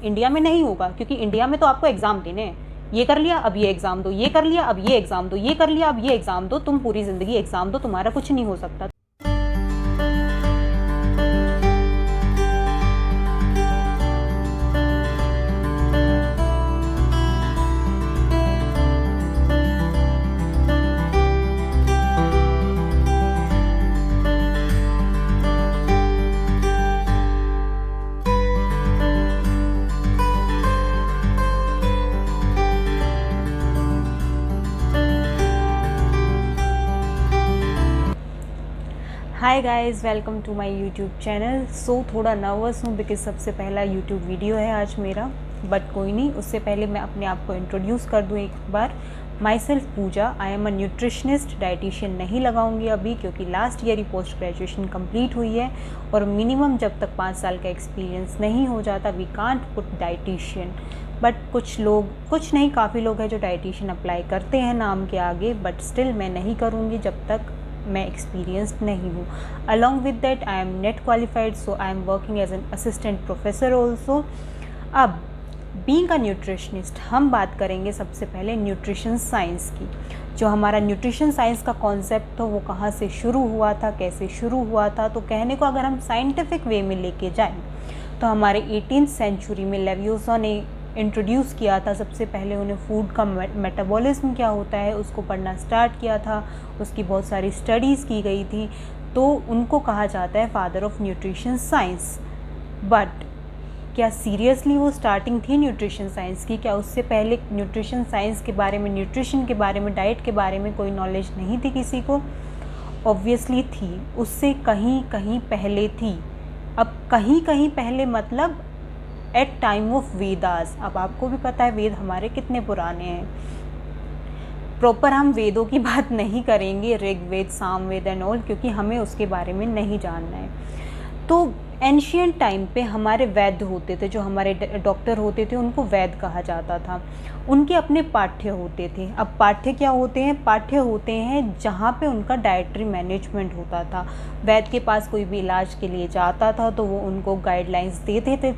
India में नहीं होगा, क्योंकि इंडिया में तो आपको एग्ज़ाम देने हैं, ये कर लिया अब ये एग्ज़ाम दो, ये कर लिया अब ये एग्ज़ाम दो, ये कर लिया अब ये एग्ज़ाम दो, तुम पूरी ज़िंदगी एग्ज़ाम दो, तुम्हारा कुछ नहीं हो सकता। Hi guys, welcome to my YouTube channel. थोड़ा नर्वस हूँ बिकॉज सबसे पहला यूट्यूब वीडियो है आज मेरा, बट कोई नहीं। उससे पहले मैं अपने आप को इंट्रोड्यूस कर दूँ एक बार। Myself Pooja, I am a nutritionist. Dietitian नहीं लगाऊंगी अभी, क्योंकि लास्ट ईयर ही पोस्ट ग्रेजुएशन कंप्लीट हुई है और मिनिमम जब तक 5 साल का एक्सपीरियंस नहीं हो जाता we can't put dietitian. But कुछ नहीं, काफ़ी लोग हैं जो डाइटिशियन अप्लाई करते हैं नाम के आगे, बट स्टिल मैं नहीं करूँगी जब तक मैं एक्सपीरियंस्ड नहीं हूँ। Along with that I am NET qualified, so I am working as an assistant professor also. अब बीइंग अ न्यूट्रिशनिस्ट हम बात करेंगे सबसे पहले न्यूट्रिशन साइंस की। जो हमारा न्यूट्रिशन साइंस का कॉन्सेप्ट था वो कहाँ से शुरू हुआ था, कैसे शुरू हुआ था, तो कहने को अगर हम साइंटिफिक वे में लेके जाएं तो हमारे 18th सेंचुरी में लेवियोसा ने इंट्रोड्यूस किया था। सबसे पहले उन्हें फूड का मेटाबॉलिज्म क्या होता है उसको पढ़ना स्टार्ट किया था, उसकी बहुत सारी स्टडीज़ की गई थी, तो उनको कहा जाता है father of nutrition science. But क्या सीरियसली वो स्टार्टिंग थी न्यूट्रिशन साइंस की? क्या उससे पहले न्यूट्रिशन साइंस के बारे में, न्यूट्रिशन के बारे में, डाइट के बारे में कोई नॉलेज नहीं थी किसी को? ऑब्वियसली थी, उससे कहीं कहीं पहले थी। अब कहीं कहीं पहले मतलब एट टाइम ऑफ वेदास। अब आपको भी पता है वेद हमारे कितने पुराने हैं। प्रॉपर हम वेदों की बात नहीं करेंगे, ऋग्वेद, सामवेद एंड ऑल, क्योंकि हमें उसके बारे में नहीं जानना है। तो एंशियंट टाइम पे हमारे वैद्य होते थे, जो हमारे डॉक्टर होते थे उनको वैद्य कहा जाता था। उनके अपने पाठ्य होते थे। अब पाठ्य क्या होते हैं? पाठ्य होते हैं जहाँ पे उनका डाइटरी मैनेजमेंट होता था। वैद्य के पास कोई भी इलाज के लिए जाता था तो वो उनको गाइडलाइंस देते थे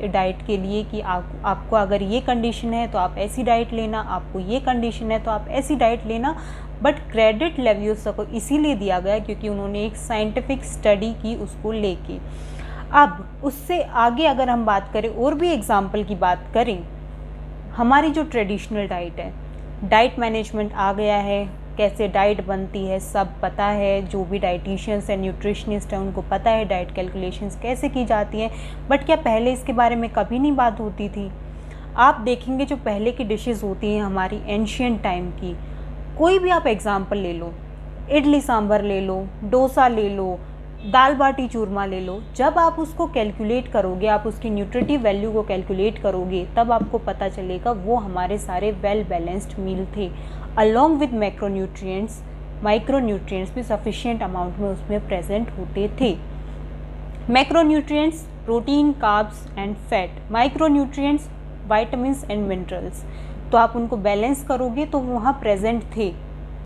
डाइट के लिए कि आपको अगर ये कंडीशन है तो आप ऐसी डाइट लेना, आपको ये कंडीशन है तो आप ऐसी डाइट लेना। बट क्रेडिट लेवियोसा को इसीलिए दिया गया क्योंकि उन्होंने एक साइंटिफिक स्टडी की उसको लेके। अब उससे आगे अगर हम बात करें और भी एग्जाम्पल की बात करें, हमारी जो ट्रेडिशनल डाइट है, डाइट मैनेजमेंट आ गया है, कैसे डाइट बनती है सब पता है। जो भी डाइटिशियंस हैं, न्यूट्रिशनिस्ट हैं, उनको पता है डाइट कैलकुलेशंस कैसे की जाती हैं। बट क्या पहले इसके बारे में कभी नहीं बात होती थी? आप देखेंगे जो पहले की डिशेस होती हैं हमारी एंशियंट टाइम की, कोई भी आप एग्जाम्पल ले लो, इडली सांभर ले लो, डोसा ले लो, दाल बाटी चूरमा ले लो, जब आप उसको कैलकुलेट करोगे, आप उसकी न्यूट्रिटिव वैल्यू को कैलकुलेट करोगे, तब आपको पता चलेगा वो हमारे सारे वेल बैलेंस्ड मील थे। अलॉन्ग विद मैक्रोन्यूट्रिएंट्स, माइक्रोन्यूट्रिएंट्स भी सफिशिएंट अमाउंट में उसमें प्रेजेंट होते थे। Macronutrients protein, carbs and fat, micronutrients vitamins and minerals. तो आप उनको बैलेंस करोगे तो वहाँ प्रेजेंट थे।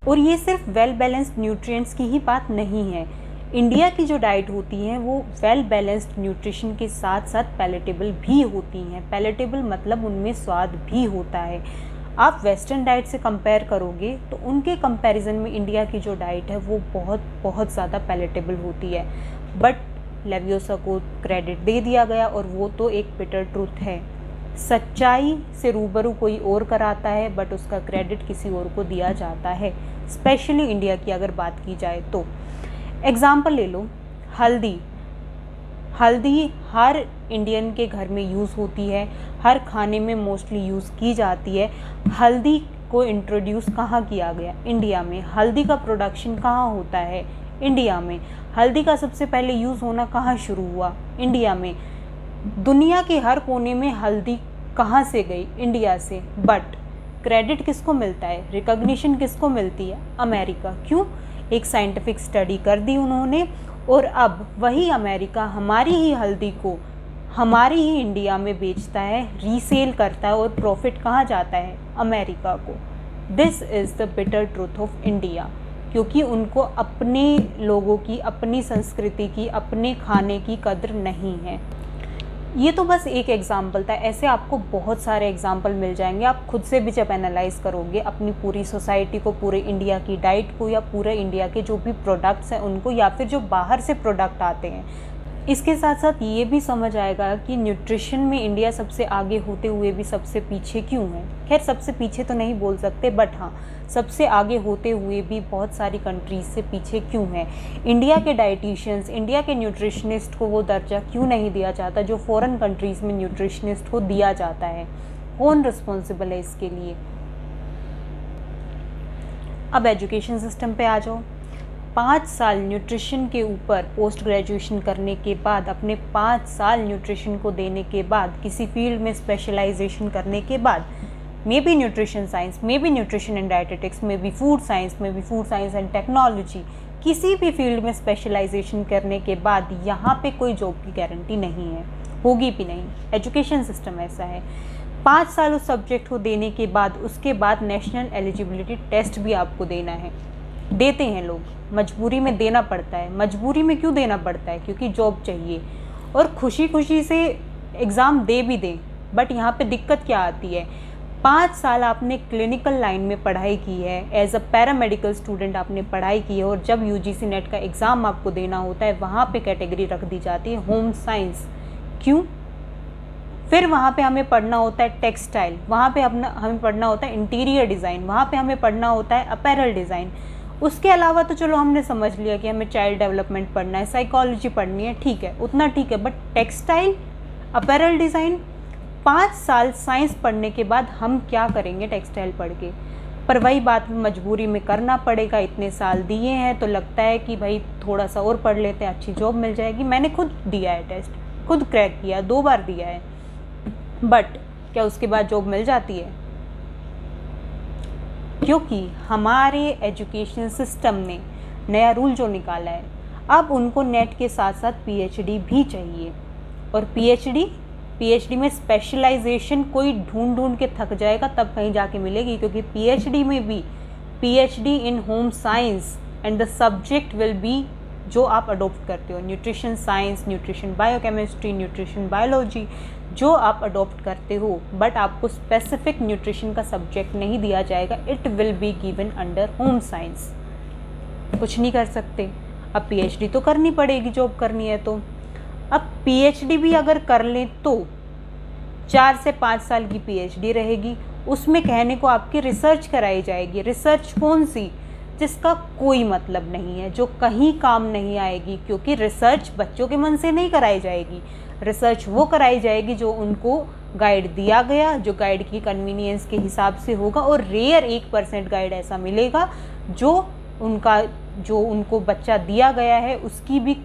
और ये सिर्फ वेल बैलेंस्ड न्यूट्रिएंट्स की ही बात नहीं है। इंडिया की जो डाइट होती है वो वेल बैलेंस्ड न्यूट्रिशन के साथ साथ पैलेटेबल भी होती हैं। पैलेटेबल मतलब उनमें स्वाद भी होता है। आप वेस्टर्न डाइट से कंपेयर करोगे तो उनके कंपैरिजन में इंडिया की जो डाइट है वो बहुत बहुत ज़्यादा पैलेटेबल होती है। बट लेवियोसा को क्रेडिट दे दिया गया और वो तो एक बिटर ट्रूथ है। सच्चाई से रूबरू कोई और कराता है बट उसका क्रेडिट किसी और को दिया जाता है, स्पेशली इंडिया की अगर बात की जाए तो। एग्ज़ाम्पल ले लो, हल्दी हर इंडियन के घर में यूज़ होती है, हर खाने में मोस्टली यूज़ की जाती है। हल्दी को इंट्रोड्यूस कहाँ किया गया? इंडिया में। हल्दी का प्रोडक्शन कहाँ होता है? इंडिया में। हल्दी का सबसे पहले यूज़ होना कहाँ शुरू हुआ? इंडिया में। दुनिया के हर कोने में हल्दी कहाँ से गई? इंडिया से। बट क्रेडिट किसको मिलता है, रिकॉग्निशन किसको मिलती है? अमेरिका। क्यों? एक साइंटिफिक स्टडी कर दी उन्होंने और अब वही अमेरिका हमारी ही हल्दी को हमारी ही इंडिया में बेचता है, रीसेल करता है और प्रॉफिट कहाँ जाता है? अमेरिका को। This is the bitter truth of India, क्योंकि उनको अपने लोगों की, अपनी संस्कृति की, अपने खाने की कद्र नहीं है। ये तो बस एक एग्जाम्पल था, ऐसे आपको बहुत सारे एग्जाम्पल मिल जाएंगे। आप खुद से भी जब एनालाइज करोगे अपनी पूरी सोसाइटी को, पूरे इंडिया की डाइट को, या पूरे इंडिया के जो भी प्रोडक्ट्स हैं उनको, या फिर जो बाहर से प्रोडक्ट आते हैं, इसके साथ साथ ये भी समझ आएगा कि न्यूट्रिशन में इंडिया सबसे आगे होते हुए भी सबसे पीछे क्यों है। खैर सबसे पीछे तो नहीं बोल सकते, बट हाँ सबसे आगे होते हुए भी बहुत सारी कंट्रीज से पीछे क्यों है। इंडिया के डाइटिशियंस, इंडिया के न्यूट्रिशनिस्ट को वो दर्जा क्यों नहीं दिया जाता जो फॉरेन कंट्रीज़ में न्यूट्रिशनिस्ट को दिया जाता है। कौन रिस्पॉन्सिबल है इसके लिए। अब एजुकेशन सिस्टम पे आ जाओ। 5 साल न्यूट्रिशन के ऊपर पोस्ट ग्रेजुएशन करने के बाद, अपने 5 साल न्यूट्रिशन को देने के बाद, किसी फील्ड में स्पेशलाइजेशन करने के बाद, may be nutrition science, may be nutrition and dietetics, may be food science, may be food science and technology, किसी भी फील्ड में स्पेशलाइजेशन करने के बाद यहाँ पे कोई जॉब की गारंटी नहीं है, होगी भी नहीं। एजुकेशन सिस्टम ऐसा है। 5 साल उस सब्जेक्ट को देने के बाद, उसके बाद नेशनल एलिजिबिलिटी टेस्ट भी आपको देना है। देते हैं लोग, मजबूरी में देना पड़ता है। मजबूरी में क्यों देना पड़ता है? क्योंकि जॉब चाहिए, और खुशी खुशी से एग्ज़ाम दे भी दें। बट यहाँ पे दिक्कत क्या आती है, 5 साल आपने क्लिनिकल लाइन में पढ़ाई की है, एज अ पैरामेडिकल स्टूडेंट आपने पढ़ाई की है, और जब यूजीसी नेट का एग्ज़ाम आपको देना होता है वहाँ पे कैटेगरी रख दी जाती है होम साइंस। क्यों? फिर वहाँ पे हमें पढ़ना होता है टेक्सटाइल, वहाँ पे हमें पढ़ना होता है इंटीरियर डिज़ाइन, वहाँ पे हमें पढ़ना होता है अपैरल डिज़ाइन। उसके अलावा तो चलो हमने समझ लिया कि हमें चाइल्ड डेवलपमेंट पढ़ना है, साइकोलॉजी पढ़नी है, ठीक है, उतना ठीक है। बट टेक्सटाइल, अपैरल डिज़ाइन, 5 साल साइंस पढ़ने के बाद हम क्या करेंगे टेक्सटाइल पढ़ के? पर वही बात, मजबूरी में करना पड़ेगा। इतने साल दिए हैं तो लगता है कि भाई थोड़ा सा और पढ़ लेते हैं, अच्छी जॉब मिल जाएगी। मैंने खुद दिया है टेस्ट, खुद क्रैक किया, 2 बार दिया है, बट क्या उसके बाद जॉब मिल जाती है? क्योंकि हमारे एजुकेशन सिस्टम ने नया रूल जो निकाला है, अब उनको नेट के साथ साथ पीएचडी भी चाहिए। और पीएचडी में स्पेशलाइजेशन कोई ढूंढ के थक जाएगा तब कहीं जाके मिलेगी, क्योंकि पीएचडी में भी PhD in home science and the subject will be जो आप अडोप्ट करते हो, nutrition science, nutrition biochemistry, nutrition biology, जो आप अडोप्ट करते हो। बट आपको स्पेसिफिक न्यूट्रिशन का सब्जेक्ट नहीं दिया जाएगा, it will be given under home science. कुछ नहीं कर सकते। अब पीएचडी तो करनी पड़ेगी, जॉब करनी है तो। अब पीएचडी भी अगर कर लें तो 4 से 5 साल की पीएचडी रहेगी, उसमें कहने को आपकी रिसर्च कराई जाएगी। रिसर्च कौन सी? जिसका कोई मतलब नहीं है, जो कहीं काम नहीं आएगी, क्योंकि रिसर्च बच्चों के मन से नहीं कराई जाएगी। रिसर्च वो कराई जाएगी जो उनको गाइड दिया गया, जो गाइड की कन्वीनियंस के हिसाब से होगा, और रेयर 1% गाइड ऐसा मिलेगा जो उनको बच्चा दिया गया है उसकी भी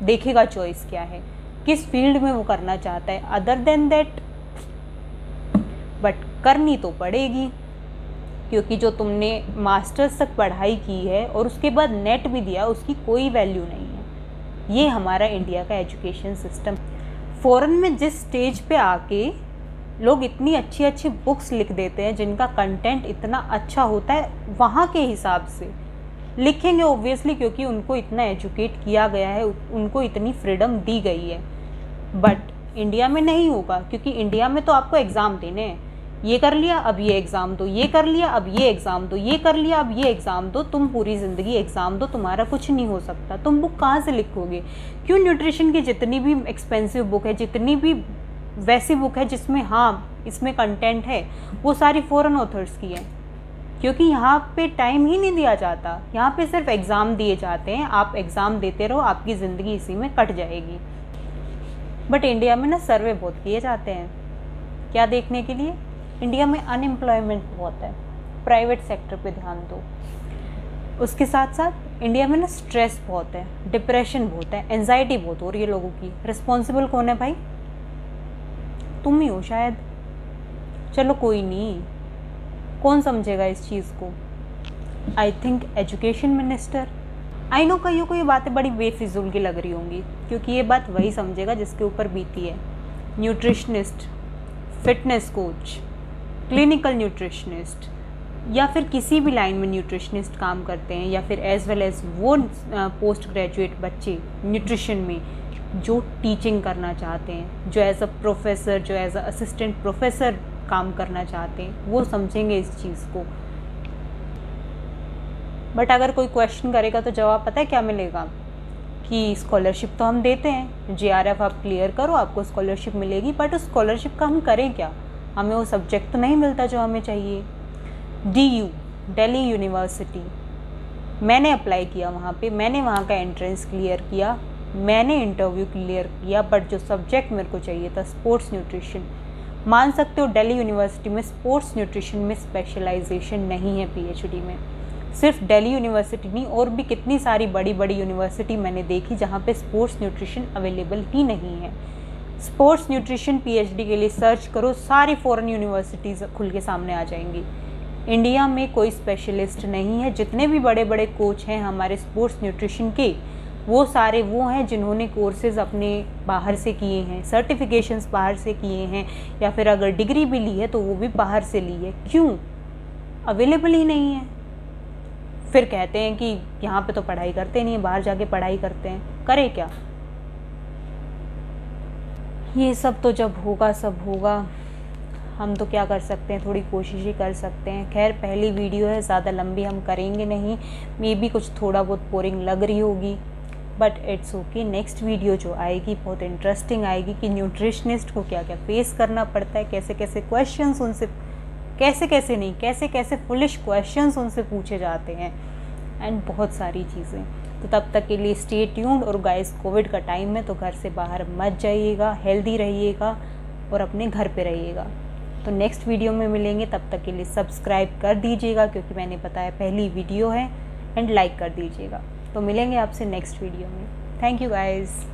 देखेगा चॉइस क्या है, किस फील्ड में वो करना चाहता है। अदर देन दैट, बट करनी तो पड़ेगी, क्योंकि जो तुमने मास्टर्स तक पढ़ाई की है और उसके बाद नेट भी दिया, उसकी कोई वैल्यू नहीं है। ये हमारा इंडिया का एजुकेशन सिस्टम। फॉरेन में जिस स्टेज पे आके लोग इतनी अच्छी अच्छी बुक्स लिख देते हैं जिनका कंटेंट इतना अच्छा होता है, वहाँ के हिसाब से लिखेंगे ऑब्वियसली, क्योंकि उनको इतना एजुकेट किया गया है, उनको इतनी फ्रीडम दी गई है। बट इंडिया में नहीं होगा, क्योंकि इंडिया में तो आपको एग्ज़ाम देने हैं। ये कर लिया अब ये एग्ज़ाम दो, ये कर लिया अब ये एग्ज़ाम दो, ये कर लिया अब ये एग्ज़ाम दो। तुम पूरी ज़िंदगी एग्ज़ाम दो, तुम्हारा कुछ नहीं हो सकता। तुम बुक कहाँ से लिखोगे? क्यों? न्यूट्रिशन की जितनी भी एक्सपेंसिव बुक है, जितनी भी वैसी बुक है जिसमें हाँ इसमें कंटेंट है, वो सारी फॉरेन ऑथर्स की है, क्योंकि यहाँ पे टाइम ही नहीं दिया जाता। यहाँ पे सिर्फ एग्ज़ाम दिए जाते हैं, आप एग्ज़ाम देते रहो, आपकी ज़िंदगी इसी में कट जाएगी। बट इंडिया में ना सर्वे बहुत किए जाते हैं, क्या देखने के लिए? इंडिया में अनएम्प्लॉयमेंट बहुत है, प्राइवेट सेक्टर पे ध्यान दो। उसके साथ साथ इंडिया में ना स्ट्रेस बहुत है, डिप्रेशन बहुत है, एंजाइटी बहुत हो रही है लोगों की। रिस्पॉन्सिबल कौन है भाई? तुम ही हो शायद। चलो कोई नहीं, कौन समझेगा इस चीज़ को? I think education minister. I know कईयों को ये बातें बड़ी बेफिजूल की लग रही होंगी, क्योंकि ये बात वही समझेगा जिसके ऊपर बीती है। Nutritionist, fitness coach, clinical nutritionist, या फिर किसी भी लाइन में न्यूट्रिशनिस्ट काम करते हैं, या फिर एज वेल एज वो पोस्ट ग्रेजुएट बच्चे न्यूट्रिशन में, जो टीचिंग करना चाहते हैं, जो एज अ प्रोफेसर, जो एज अ असिस्टेंट प्रोफेसर काम करना चाहते हैं, वो समझेंगे इस चीज़ को। बट अगर कोई क्वेश्चन करेगा तो जवाब पता है क्या मिलेगा कि स्कॉलरशिप तो हम देते हैं, JRF आप क्लियर करो आपको स्कॉलरशिप मिलेगी, बट उस स्कॉलरशिप का हम करें क्या, हमें वो सब्जेक्ट तो नहीं मिलता जो हमें चाहिए। DU दिल्ली यूनिवर्सिटी, मैंने अप्लाई किया वहाँ पे, मैंने वहाँ का एंट्रेंस क्लियर किया, मैंने इंटरव्यू क्लियर किया, बट जो सब्जेक्ट मेरे को चाहिए था स्पोर्ट्स न्यूट्रिशन, मान सकते हो दिल्ली यूनिवर्सिटी में स्पोर्ट्स न्यूट्रिशन में स्पेशलाइजेशन नहीं है PhD में। सिर्फ दिल्ली यूनिवर्सिटी नहीं, और भी कितनी सारी बड़ी बड़ी यूनिवर्सिटी मैंने देखी जहाँ पे स्पोर्ट्स न्यूट्रिशन अवेलेबल ही नहीं है। स्पोर्ट्स न्यूट्रिशन PhD के लिए सर्च करो, सारी फॉरेन यूनिवर्सिटीज़ खुल के सामने आ जाएंगी। इंडिया में कोई स्पेशलिस्ट नहीं है। जितने भी बड़े बड़े कोच हैं हमारे स्पोर्ट्स न्यूट्रिशन के, वो सारे वो हैं जिन्होंने कोर्सेज़ अपने बाहर से किए हैं, सर्टिफिकेशंस बाहर से किए हैं, या फिर अगर डिग्री भी ली है तो वो भी बाहर से ली है। क्यों? अवेलेबल ही नहीं है। फिर कहते हैं कि यहाँ पे तो पढ़ाई करते नहीं है, बाहर जाके पढ़ाई करते हैं, करें क्या? ये सब तो जब होगा सब होगा, हम तो क्या कर सकते हैं, थोड़ी कोशिश ही कर सकते हैं। खैर पहली वीडियो है, ज़्यादा लंबी हम करेंगे नहीं, मे बी कुछ थोड़ा बहुत बोरिंग लग रही होगी, but it's okay. Next video जो आएगी बहुत इंटरेस्टिंग आएगी कि न्यूट्रिशनिस्ट को क्या क्या फेस करना पड़ता है, कैसे कैसे क्वेश्चंस उनसे, कैसे कैसे फुलिश क्वेश्चंस उनसे पूछे जाते हैं, एंड बहुत सारी चीज़ें। तो तब तक के लिए स्टे ट्यून्ड। और गाइस कोविड का टाइम है तो घर से बाहर मत जाइएगा, हेल्दी रहिएगा और अपने घर पे रहिएगा। तो नेक्स्ट वीडियो में मिलेंगे, तब तक के लिए सब्सक्राइब कर दीजिएगा क्योंकि मैंने बताया पहली वीडियो है, एंड लाइक कर दीजिएगा। तो मिलेंगे आपसे नेक्स्ट वीडियो में। Thank you guys.